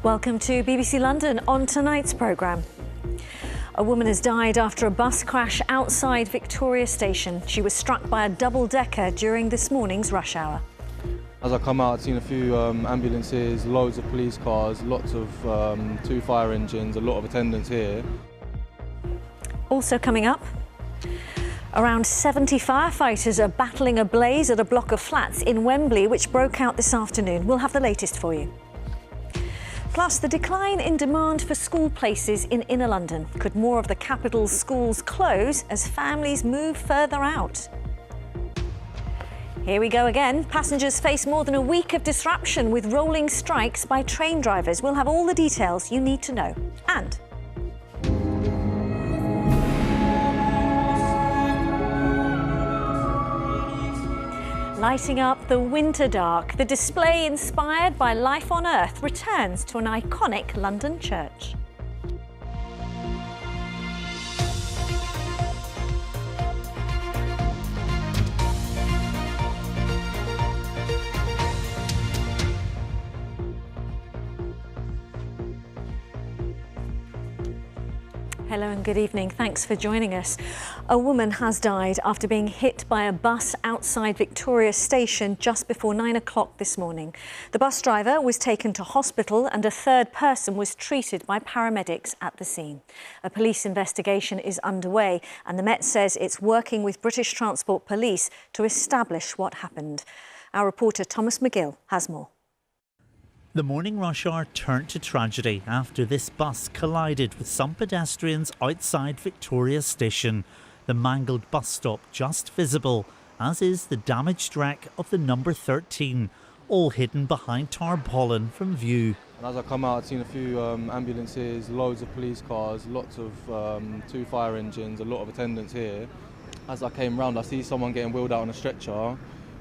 Welcome to BBC London on tonight's programme. A woman has died after a bus crash outside Victoria Station. She was struck by a double-decker during this morning's rush hour. As I come out, I've seen a few ambulances, loads of police cars, lots of 2 fire engines, a lot of attendants here. Also coming up, around 70 firefighters are battling a blaze at a block of flats in Wembley, which broke out this afternoon. We'll have the latest for you. Plus, the decline in demand for school places in inner London. Could more of the capital's schools close as families move further out? Here we go again. Passengers face more than a week of disruption with rolling strikes by train drivers. We'll have all the details you need to know. And lighting up the winter dark, the display inspired by Life on Earth returns to an iconic London church. Hello and good evening. Thanks for joining us. A woman has died after being hit by a bus outside Victoria Station just before 9 o'clock this morning. The bus driver was taken to hospital and a third person was treated by paramedics at the scene. A police investigation is underway and the Met says it's working with British Transport Police to establish what happened. Our reporter Thomas McGill has more. The morning rush hour turned to tragedy after this bus collided with some pedestrians outside Victoria Station. The mangled bus stop just visible, as is the damaged wreck of the number 13, all hidden behind tarpaulin from view. And as I come out, I've seen a few ambulances, loads of police cars, lots of 2 fire engines, a lot of attendants here. As I came round, I see someone getting wheeled out on a stretcher.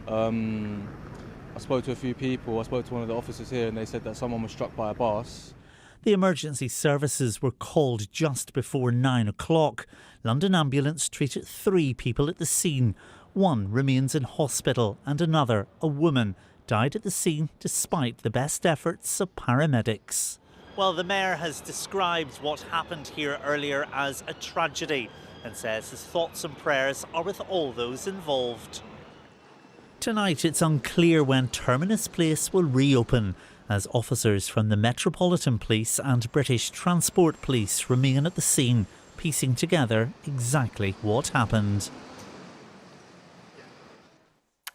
I spoke to a few people, I spoke to one of the officers here and they said that someone was struck by a bus. The emergency services were called just before 9 o'clock. London Ambulance treated 3 people at the scene. One remains in hospital and another, a woman, died at the scene despite the best efforts of paramedics. Well, the Mayor has described what happened here earlier as a tragedy and says his thoughts and prayers are with all those involved. Tonight it's unclear when Terminus Place will reopen, as officers from the Metropolitan Police and British Transport Police remain at the scene, piecing together exactly what happened.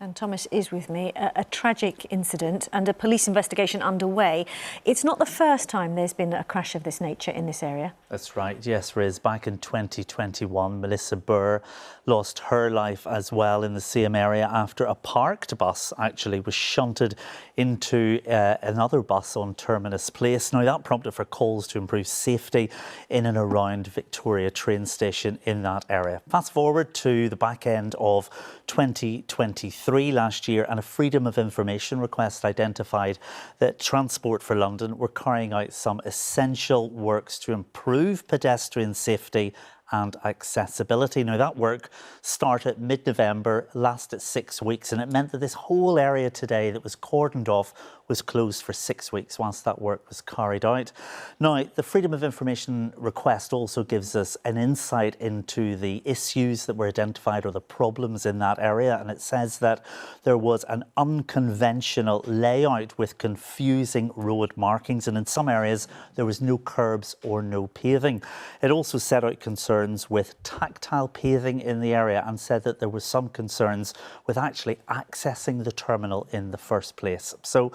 And Thomas is with me. A tragic incident and a police investigation underway. It's not the first time there's been a crash of this nature in this area. That's right, yes, Riz. Back in 2021, Melissa Burr lost her life as well in the same area after a parked bus actually was shunted into another bus on Terminus Place. Now, that prompted for calls to improve safety in and around Victoria train station in that area. Fast forward to the back end of 2023 last year, and a Freedom of Information request identified that Transport for London were carrying out some essential works to improve pedestrian safety and accessibility. Now, that work started mid-November, lasted 6 weeks, and it meant that this whole area today that was cordoned off was closed for 6 weeks whilst that work was carried out. Now, the Freedom of Information request also gives us an insight into the issues that were identified or the problems in that area, and it says that there was an unconventional layout with confusing road markings, and in some areas there was no curbs or no paving. It also set out concerns with tactile paving in the area and said that there were some concerns with actually accessing the terminal in the first place. So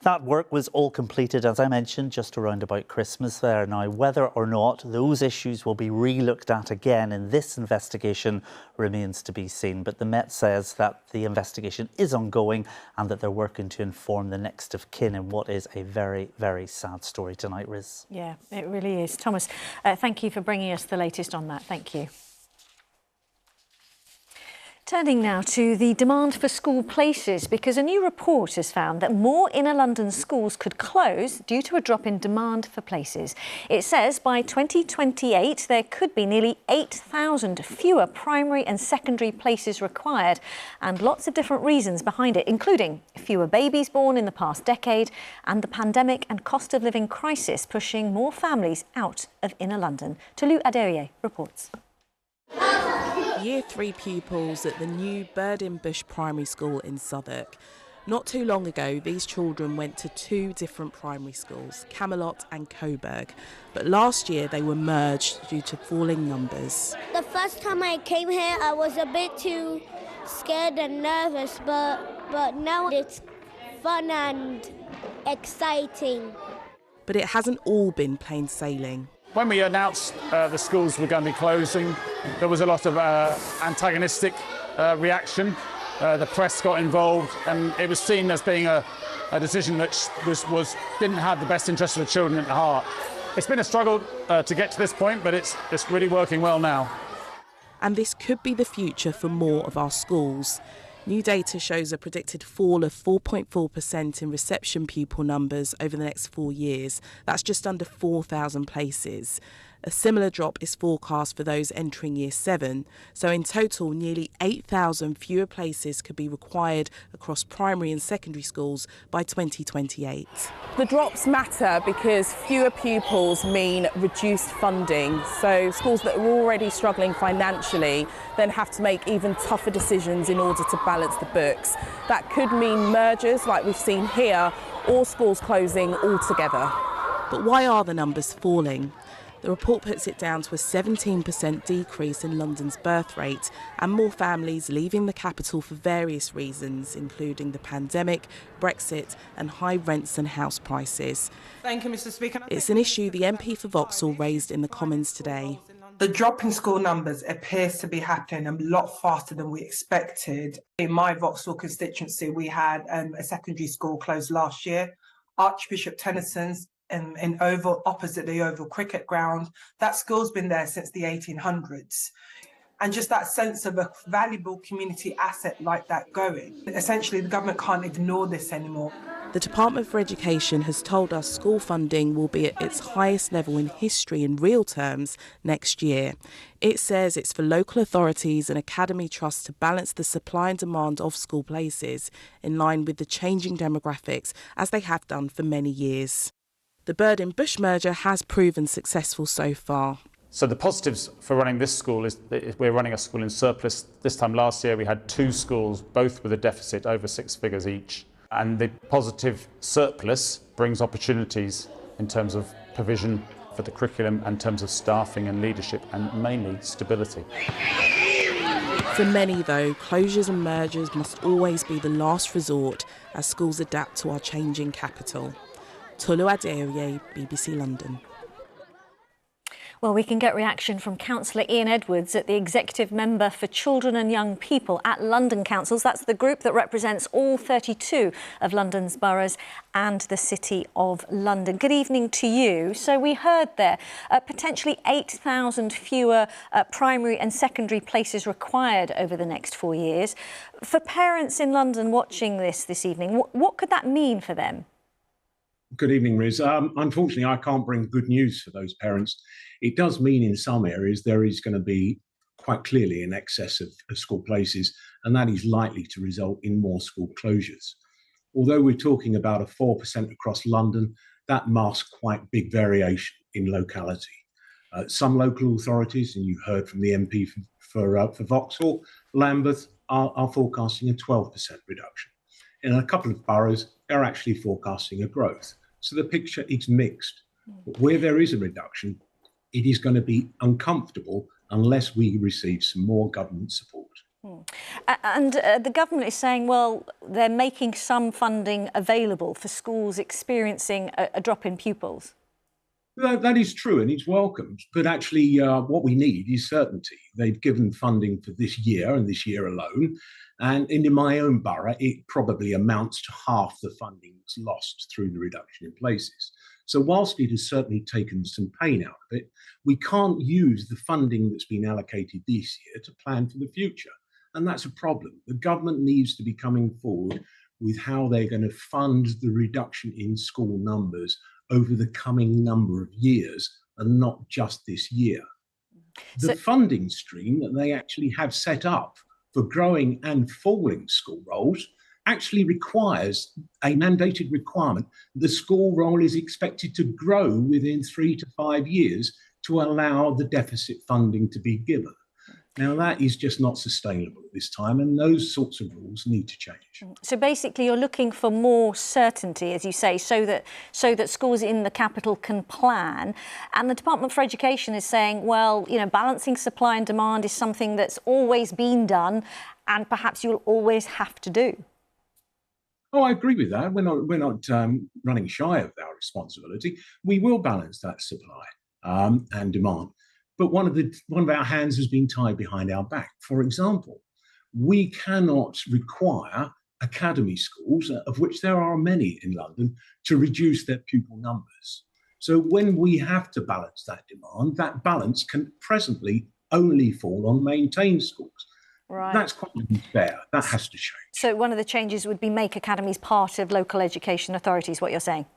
that work was all completed, as I mentioned, just around about Christmas there. Now, whether or not those issues will be re-looked at again in this investigation remains to be seen. But the Met says that the investigation is ongoing and that they're working to inform the next of kin in what is a very, very sad story tonight, Riz. Yeah, it really is. Thomas, thank you for bringing us the latest on that. Thank you. Turning now to the demand for school places, because a new report has found that more inner London schools could close due to a drop in demand for places. It says by 2028 there could be nearly 8,000 fewer primary and secondary places required, and lots of different reasons behind it, including fewer babies born in the past decade and the pandemic and cost of living crisis pushing more families out of inner London. Tolu Adeoye reports. Year 3 pupils at the new Birdin-Bush Primary School in Southwark. Not too long ago, these children went to 2 different primary schools, Camelot and Coburg. But last year they were merged due to falling numbers. The first time I came here, I was a bit too scared and nervous, but now it's fun and exciting. But it hasn't all been plain sailing. When we announced the schools were going to be closing, there was a lot of antagonistic reaction. The press got involved, and it was seen as being a decision that didn't have the best interest of the children at heart. It's been a struggle to get to this point, but it's really working well now. And this could be the future for more of our schools. New data shows a predicted fall of 4.4% in reception pupil numbers over the next 4 years. That's just under 4,000 places. A similar drop is forecast for those entering Year 7. So in total, nearly 8,000 fewer places could be required across primary and secondary schools by 2028. The drops matter because fewer pupils mean reduced funding. So schools that are already struggling financially then have to make even tougher decisions in order to balance the books. That could mean mergers like we've seen here, or schools closing altogether. But why are the numbers falling? The report puts it down to a 17% decrease in London's birth rate and more families leaving the capital for various reasons, including the pandemic, Brexit and high rents and house prices. Thank you, Mr. Speaker. It's an issue the MP for Vauxhall raised in the Commons today. The drop in school numbers appears to be happening a lot faster than we expected. In my Vauxhall constituency, we had a secondary school closed last year. Archbishop Tennyson's in Oval, opposite the Oval Cricket Ground. That school's been there since the 1800s. And just that sense of a valuable community asset like that going. Essentially, the government can't ignore this anymore. The Department for Education has told us school funding will be at its highest level in history in real terms next year. It says it's for local authorities and academy trusts to balance the supply and demand of school places in line with the changing demographics, as they have done for many years. The Birdin-Bush merger has proven successful so far. So the positives for running this school is that we're running a school in surplus. This time last year we had 2 schools, both with a deficit over 6 figures each. And the positive surplus brings opportunities in terms of provision for the curriculum, in terms of staffing and leadership, and mainly stability. For many, though, closures and mergers must always be the last resort as schools adapt to our changing capital. Tolu Adeoye, BBC London. Well, we can get reaction from Councillor Ian Edwards at the Executive Member for Children and Young People at London Councils. That's the group that represents all 32 of London's boroughs and the City of London. Good evening to you. So we heard there potentially 8,000 fewer primary and secondary places required over the next 4 years. For parents in London watching this evening, what could that mean for them? Good evening, Riz. Unfortunately, I can't bring good news for those parents. It does mean in some areas there is going to be quite clearly an excess of school places, and that is likely to result in more school closures. Although we're talking about a 4% across London, that masks quite big variation in locality. Some local authorities, and you heard from the MP for Vauxhall, Lambeth, are forecasting a 12% reduction. In a couple of boroughs, they're actually forecasting a growth. So the picture is mixed. But where there is a reduction, it is going to be uncomfortable unless we receive some more government support. And the government is saying, well, they're making some funding available for schools experiencing a drop in pupils. That is true, and it's welcomed. But actually, what we need is certainty. They've given funding for this year and this year alone. And in my own borough, it probably amounts to half the funding that's lost through the reduction in places. So whilst it has certainly taken some pain out of it, we can't use the funding that's been allocated this year to plan for the future. and that's a problem. The government needs to be coming forward with how they're going to fund the reduction in school numbers over the coming number of years and not just this year. The funding stream that they actually have set up for growing and falling school rolls actually requires a mandated requirement. The school roll is expected to grow within 3 to 5 years to allow the deficit funding to be given. Now, that is just not sustainable at this time, and those sorts of rules need to change. So basically, you're looking for more certainty, as you say, so that schools in the capital can plan. And the Department for Education is saying, well, you know, balancing supply and demand is something that's always been done, and perhaps you'll always have to do. Oh, I agree with that. We're not running shy of our responsibility. We will balance that supply and demand. But one of our hands has been tied behind our back. For example, we cannot require academy schools, of which there are many in London, to reduce their pupil numbers. So when we have to balance that demand, that balance can presently only fall on maintained schools. Right. That's quite unfair. That has to change. So one of the changes would be make academies part of local education authorities, what you're saying?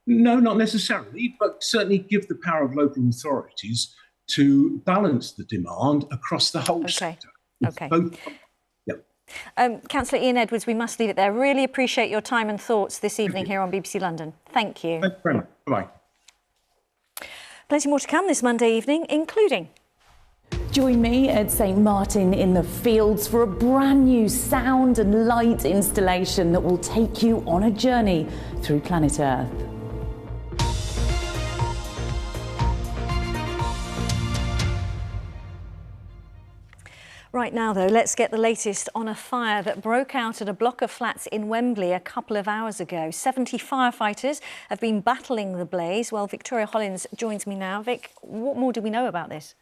No, not necessarily, but certainly give the power of local authorities to balance the demand across the whole sector. Okay. Councillor Ian Edwards, we must leave it there. Really appreciate your time and thoughts this evening here on BBC London. Thank you. Thank you very much. Bye-bye. Plenty more to come this Monday evening, including... Join me at St Martin in the Fields for a brand new sound and light installation that will take you on a journey through planet Earth. Right now, though, let's get the latest on a fire that broke out at a block of flats in Wembley a couple of hours ago. 70 firefighters have been battling the blaze. Well, Victoria Hollins joins me now. Vic, what more do we know about this?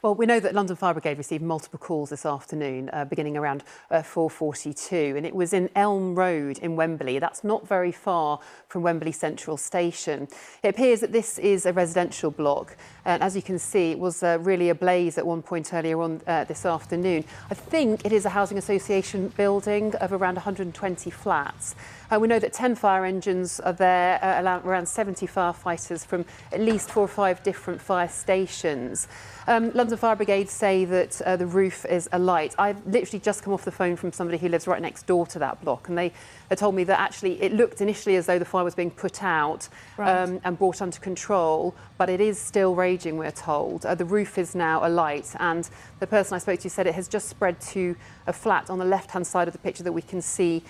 Well, we know that London Fire Brigade received multiple calls this afternoon, beginning around 4:42, and it was in Elm Road in Wembley. That's not very far from Wembley Central Station. It appears that this is a residential block, and as you can see, it was really ablaze at one point earlier on this afternoon. I think it is a housing association building of around 120 flats. We know that 10 fire engines are there, around 70 firefighters from at least 4 or 5 different fire stations. London Fire Brigade say that the roof is alight. I've literally just come off the phone from somebody who lives right next door to that block, and they told me that actually it looked initially as though the fire was being put out and brought under control, but it is still raging, we're told. The roof is now alight, and the person I spoke to said it has just spread to a flat on the left-hand side of the picture that we can see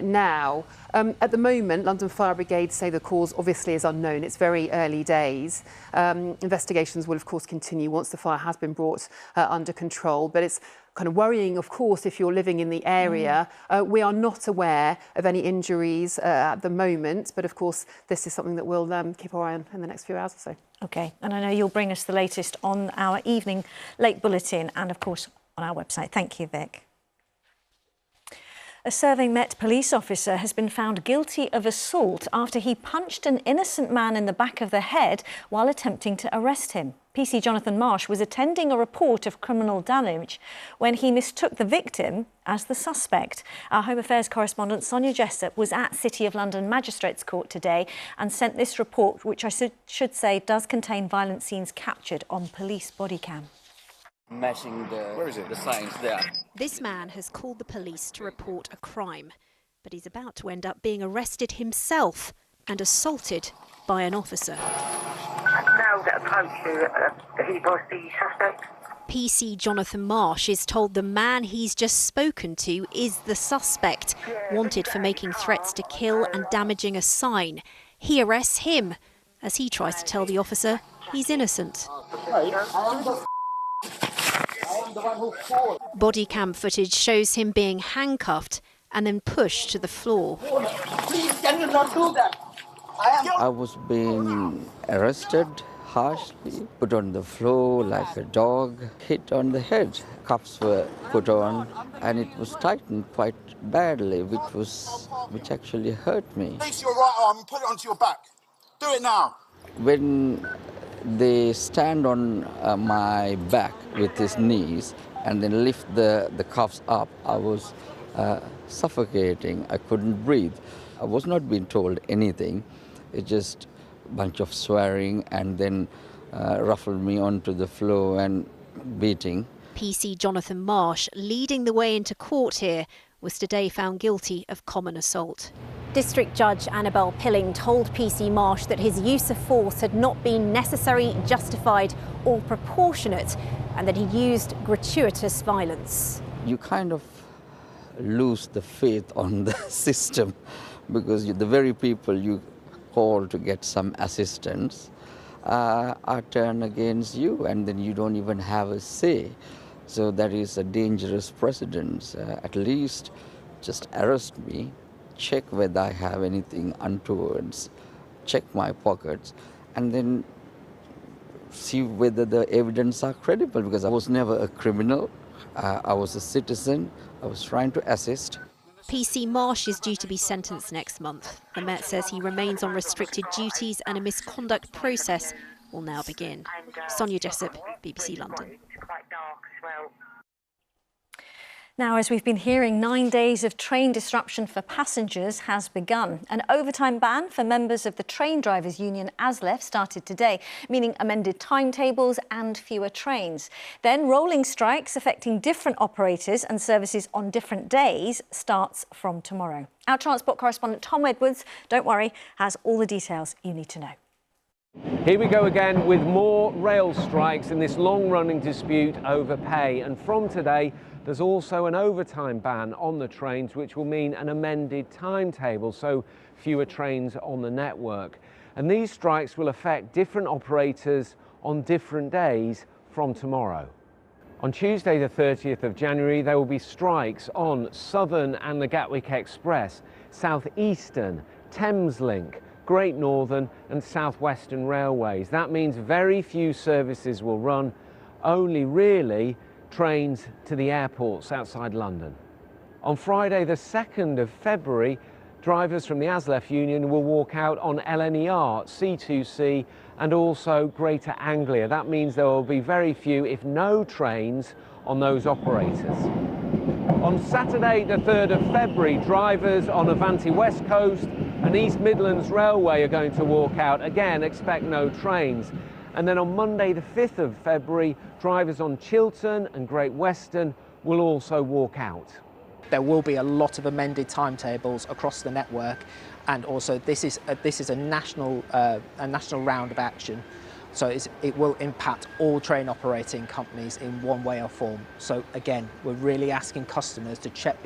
now. At the moment, London Fire Brigade say the cause obviously is unknown. It's very early days. Investigations will, of course, continue once the fire has been brought under control, but it's kind of worrying, of course, if you're living in the area. We are not aware of any injuries at the moment, but of course, this is something that we'll keep our eye on in the next few hours or so. OK, and I know you'll bring us the latest on our evening late bulletin and, of course, on our website. Thank you, Vic. A Serving Met police officer has been found guilty of assault after he punched an innocent man in the back of the head while attempting to arrest him. PC Jonathan Marsh was attending a report of criminal damage when he mistook the victim as the suspect. Our Home Affairs correspondent Sonia Jessup was at City of London Magistrates Court today and sent this report, which I should say does contain violent scenes captured on police body cam. Matching the signs there. This man has called the police to report a crime, but he's about to end up being arrested himself and assaulted by an officer. Now that approached you, he was the suspect. PC Jonathan Marsh is told the man he's just spoken to is the suspect, wanted for making threats to kill and damaging a sign. He arrests him as he tries to tell the officer he's innocent. Body cam footage shows him being handcuffed and then pushed to the floor. Please, can you not do that? I was being arrested harshly, put on the floor like a dog, hit on the head. Cuffs were put on and it was tightened quite badly, which actually hurt me. Place your right arm and put it onto your back. Do it now. When they stand on my back with his knees, and then lift the cuffs up, I was suffocating. I couldn't breathe. I was not being told anything. It's just a bunch of swearing and then ruffled me onto the floor and beating. PC Jonathan Marsh, leading the way into court here, was today found guilty of common assault. District Judge Annabelle Pilling told PC Marsh that his use of force had not been necessary, justified or proportionate, and that he used gratuitous violence. You kind of lose the faith on the system because the very people you call to get some assistance are turned against you, and then you don't even have a say. So that is a dangerous precedent. At least just arrest me, check whether I have anything untowards, check my pockets, and then see whether the evidence are credible, because I was never a criminal. I was a citizen. I was trying to assist. PC Marsh is due to be sentenced next month. The Met says he remains on restricted duties and a misconduct process will now begin. Sonia Jessup, BBC London. Now, as we've been hearing, 9 days of train disruption for passengers has begun. An overtime ban for members of the train drivers' union ASLEF started today, meaning amended timetables and fewer trains. Then rolling strikes affecting different operators and services on different days starts from tomorrow. Our transport correspondent Tom Edwards, don't worry, has all the details you need to know. Here we go again with more rail strikes in this long-running dispute over pay. And from today, there's also an overtime ban on the trains, which will mean an amended timetable, so fewer trains on the network. And these strikes will affect different operators on different days from tomorrow. On Tuesday, the 30th of January, there will be strikes on Southern and the Gatwick Express, South Eastern, Thameslink, Great Northern and South Western Railways. That means very few services will run, only really trains to the airports outside London. On Friday, the 2nd of February, drivers from the ASLEF union will walk out on LNER, C2C and also Greater Anglia. That means there will be very few, if no, trains on those operators. On Saturday, the 3rd of February, drivers on Avanti West Coast and East Midlands Railway are going to walk out. Again, expect no trains. And then on Monday, the 5th of February, drivers on Chiltern and Great Western will also walk out. There will be a lot of amended timetables across the network, and also this is a national round of action. So it will impact all train operating companies in one way or form. So again, we're really asking customers to check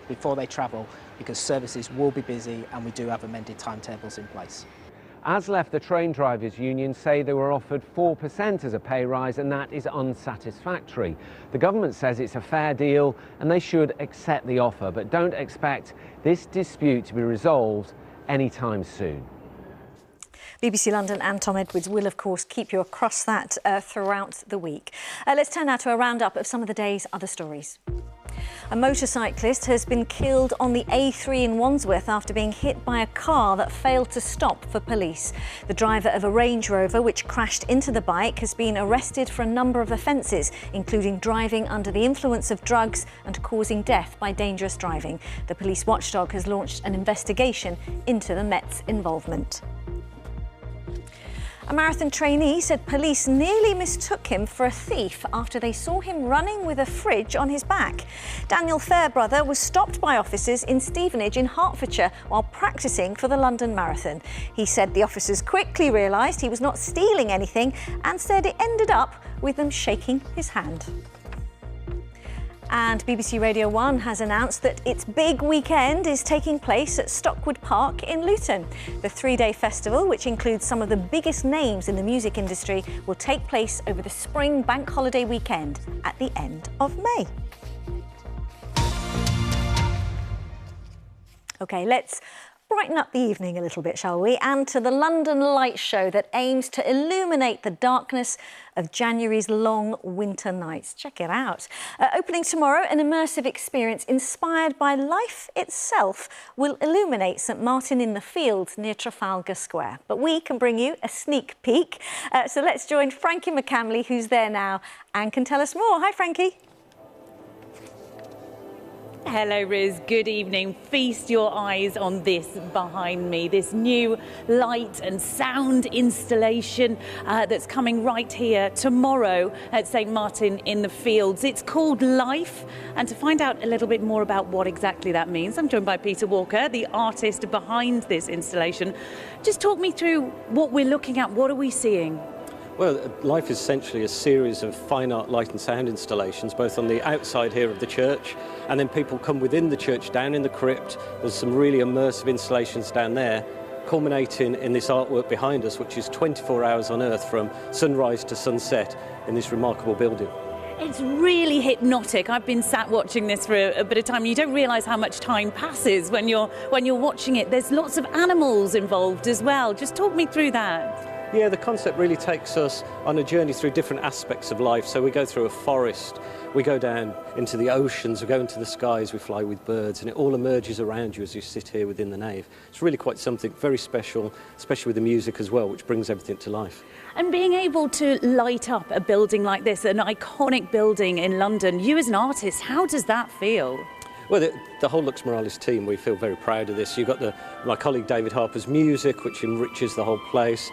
before they travel, because services will be busy and we do have amended timetables in place. ASLEF, the train drivers union, say they were offered 4% as a pay rise, and that is unsatisfactory. The government says it's a fair deal and they should accept the offer, but don't expect this dispute to be resolved anytime soon. BBC London and Tom Edwards will, of course, keep you across that throughout the week. Let's turn now to a roundup of some of the day's other stories. A motorcyclist has been killed on the A3 in Wandsworth after being hit by a car that failed to stop for police. The driver of a Range Rover which crashed into the bike has been arrested for a number of offences, including driving under the influence of drugs and causing death by dangerous driving. The police watchdog has launched an investigation into the Met's involvement. A marathon trainee said police nearly mistook him for a thief after they saw him running with a fridge on his back. Daniel Fairbrother was stopped by officers in Stevenage in Hertfordshire while practising for the London Marathon. He said the officers quickly realised he was not stealing anything and said it ended up with them shaking his hand. And BBC Radio 1 has announced that its big weekend is taking place at Stockwood Park in Luton. The three-day festival, which includes some of the biggest names in the music industry, will take place over the spring bank holiday weekend at the end of May. OK, let's brighten up the evening a little bit, shall we? And to the London Light Show that aims to illuminate the darkness of January's long winter nights. Check it out. Opening tomorrow, an immersive experience inspired by life itself will illuminate St Martin in the Fields near Trafalgar Square. But we can bring you a sneak peek. So let's join Frankie McCamley, who's there now and can tell us more. Hi, Frankie. Hello, Riz. Good evening. Feast your eyes on this behind me, this new light and sound installation that's coming right here tomorrow at St Martin in the Fields. It's called Life, and to find out a little bit more about what exactly that means, I'm joined by Peter Walker, the artist behind this installation. Just talk me through what we're looking at. What are we seeing? Well, Life is essentially a series of fine art light and sound installations, both on the outside here of the church, and then people come within the church, down in the crypt. There's some really immersive installations down there, culminating in this artwork behind us, which is 24 hours on Earth from sunrise to sunset in this remarkable building. It's really hypnotic. I've been sat watching this for a bit of time. You don't realise how much time passes when you're watching it. There's lots of animals involved as well. Just talk me through that. Yeah, the concept really takes us on a journey through different aspects of life. So we go through a forest, we go down into the oceans, we go into the skies, we fly with birds, and it all emerges around you as you sit here within the nave. It's really quite something very special, especially with the music as well, which brings everything to life. And being able to light up a building like this, an iconic building in London, you as an artist, how does that feel? Well, the whole Lux Moralis team, we feel very proud of this. You've got my colleague David Harper's music, which enriches the whole place.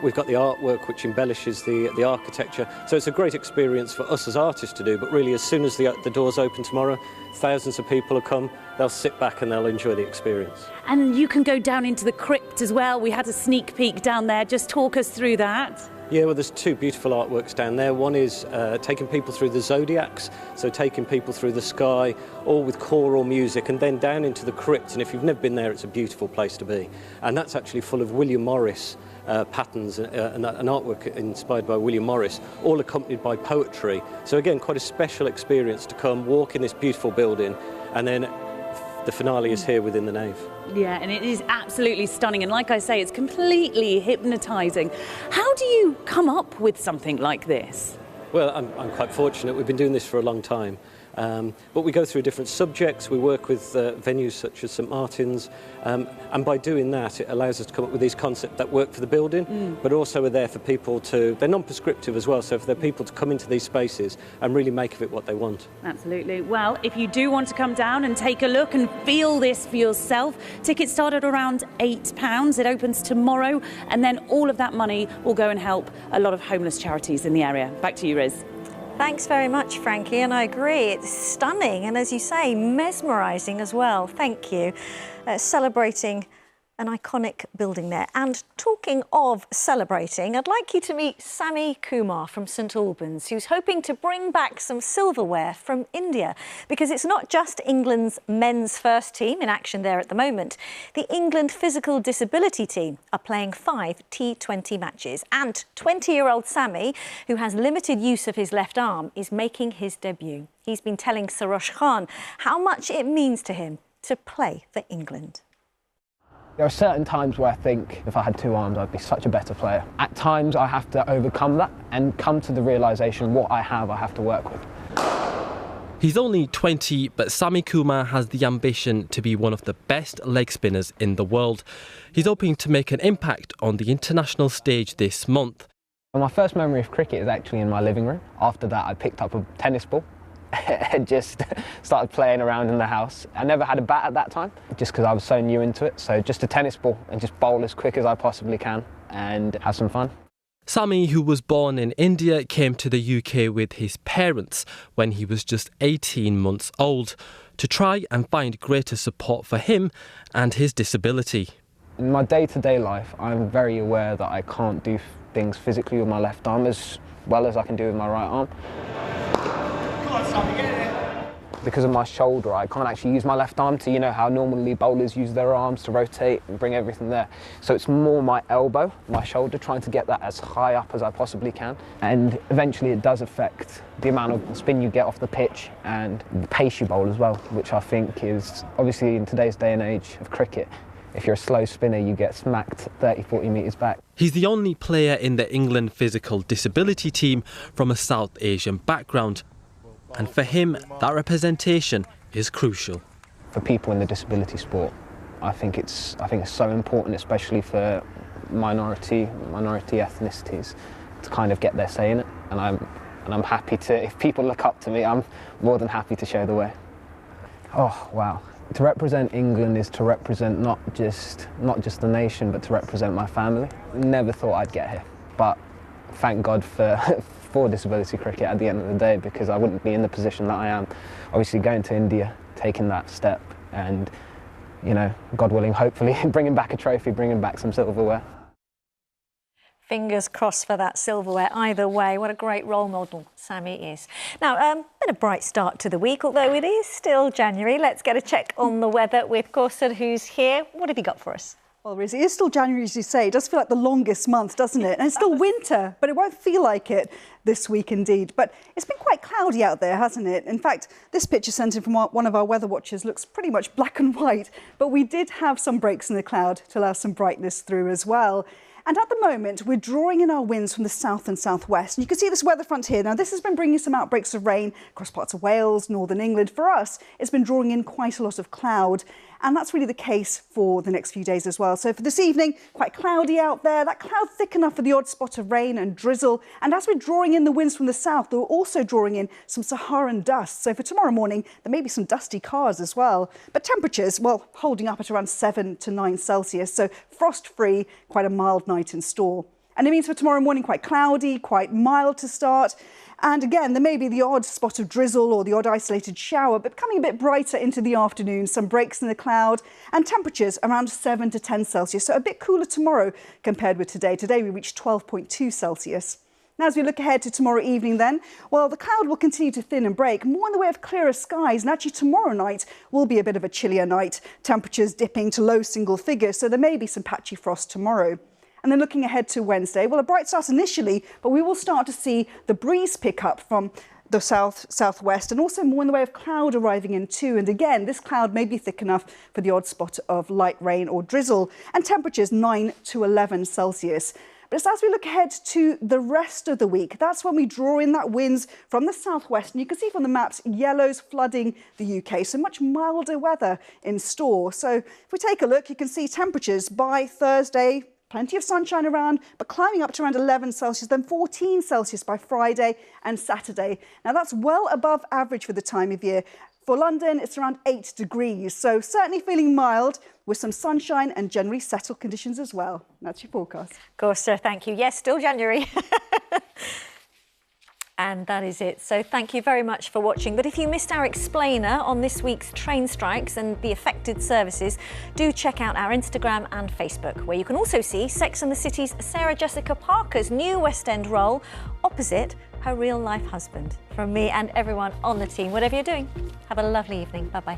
We've got the artwork, which embellishes the architecture. So it's a great experience for us as artists to do, but really as soon as the doors open tomorrow, thousands of people will come, they'll sit back and they'll enjoy the experience. And you can go down into the crypt as well. We had a sneak peek down there. Just talk us through that. Yeah, well, there's two beautiful artworks down there. One is taking people through the zodiacs, so taking people through the sky, all with choral music, and then down into the crypt. And if you've never been there, it's a beautiful place to be. And that's actually full of William Morris patterns, and an artwork inspired by William Morris, all accompanied by poetry. So again, quite a special experience to come, walk in this beautiful building, and then the finale is here within the nave. Yeah, and it is absolutely stunning. And like I say, it's completely hypnotising. How do you come up with something like this? Well, I'm quite fortunate. We've been doing this for a long time. But we go through different subjects. We work with venues such as St Martin's, and by doing that, it allows us to come up with these concepts that work for the building, but also are there for people they're non-prescriptive as well, so for people to come into these spaces and really make of it what they want. Absolutely. Well, if you do want to come down and take a look and feel this for yourself, tickets start at around £8. It opens tomorrow, and then all of that money will go and help a lot of homeless charities in the area. Back to you, Riz. Thanks very much, Frankie, and I agree, it's stunning and, as you say, mesmerising as well. Thank you. Celebrating an iconic building there. And talking of celebrating, I'd like you to meet Sami Kumar from St Albans, who's hoping to bring back some silverware from India, because it's not just England's men's first team in action there at the moment. The England physical disability team are playing 5 T20 matches, and 20-year-old Sami, who has limited use of his left arm, is making his debut. He's been telling Sarosh Khan how much it means to him to play for England. There are certain times where I think if I had 2 arms, I'd be such a better player. At times, I have to overcome that and come to the realisation what I have to work with. He's only 20, but Sami Kumar has the ambition to be one of the best leg spinners in the world. He's hoping to make an impact on the international stage this month. My first memory of cricket is actually in my living room. After that, I picked up a tennis ball and just started playing around in the house. I never had a bat at that time, just because I was so new into it. So just a tennis ball and just bowl as quick as I possibly can and have some fun. Sami, who was born in India, came to the UK with his parents when he was just 18 months old to try and find greater support for him and his disability. In my day-to-day life, I'm very aware that I can't do things physically with my left arm as well as I can do with my right arm. Because of my shoulder, I can't actually use my left arm to, how normally bowlers use their arms to rotate and bring everything there. So it's more my elbow, my shoulder, trying to get that as high up as I possibly can. And eventually it does affect the amount of spin you get off the pitch and the pace you bowl as well, which I think is, obviously in today's day and age of cricket, if you're a slow spinner, you get smacked 30, 40 metres back. He's the only player in the England physical disability team from a South Asian background. And for him, that representation is crucial. For people in the disability sport, I think it's so important, especially for minority ethnicities, to kind of get their say in it. And I'm happy to, if people look up to me, I'm more than happy to show the way. Oh, wow. To represent England is to represent not just the nation, but to represent my family. Never thought I'd get here, but thank God for disability cricket at the end of the day, because I wouldn't be in the position that I am. Obviously going to India, taking that step and, you know, God willing, hopefully bringing back a trophy, bringing back some silverware. Fingers crossed for that silverware either way. What a great role model Sammy is. Now, been a bright start to the week, although it is still January. Let's get a check on the weather with Kauser, who's here. What have you got for us? Well, Riz, it is still January, as you say. It does feel like the longest month, doesn't it? And it's still winter, but it won't feel like it this week indeed. But it's been quite cloudy out there, hasn't it? In fact, this picture sent in from one of our weather watchers looks pretty much black and white, but we did have some breaks in the cloud to allow some brightness through as well. And at the moment, we're drawing in our winds from the south and southwest. And you can see this weather front here. Now, this has been bringing some outbreaks of rain across parts of Wales, northern England. For us, it's been drawing in quite a lot of cloud. And that's really the case for the next few days as well. So for this evening, quite cloudy out there. That cloud thick enough for the odd spot of rain and drizzle. And as we're drawing in the winds from the south, we're also drawing in some Saharan dust. So for tomorrow morning, there may be some dusty cars as well. But temperatures, well, holding up at around 7 to 9 Celsius. So frost-free, quite a mild night in store. And it means for tomorrow morning, quite cloudy, quite mild to start. And again, there may be the odd spot of drizzle or the odd isolated shower, but becoming a bit brighter into the afternoon, some breaks in the cloud and temperatures around 7 to 10 Celsius. So a bit cooler tomorrow compared with today. Today we reached 12.2 Celsius. Now, as we look ahead to tomorrow evening then, well, the cloud will continue to thin and break, more in the way of clearer skies. And actually tomorrow night will be a bit of a chillier night, temperatures dipping to low single figures. So there may be some patchy frost tomorrow. And then looking ahead to Wednesday, well, a bright start initially, but we will start to see the breeze pick up from the southwest and also more in the way of cloud arriving in too. And again, this cloud may be thick enough for the odd spot of light rain or drizzle, and temperatures 9 to 11 Celsius. But as we look ahead to the rest of the week, that's when we draw in that winds from the southwest. And you can see from the maps, yellows flooding the UK, so much milder weather in store. So if we take a look, you can see temperatures by Thursday, plenty of sunshine around, but climbing up to around 11 Celsius, then 14 Celsius by Friday and Saturday. Now, that's well above average for the time of year. For London, it's around 8 degrees, so certainly feeling mild with some sunshine and generally settled conditions as well. That's your forecast. Kauser, thank you. Yes, still January. And that is it. So thank you very much for watching. But if you missed our explainer on this week's train strikes and the affected services, do check out our Instagram and Facebook, where you can also see Sex and the City's Sarah Jessica Parker's new West End role opposite her real-life husband. From me and everyone on the team, whatever you're doing, have a lovely evening. Bye-bye.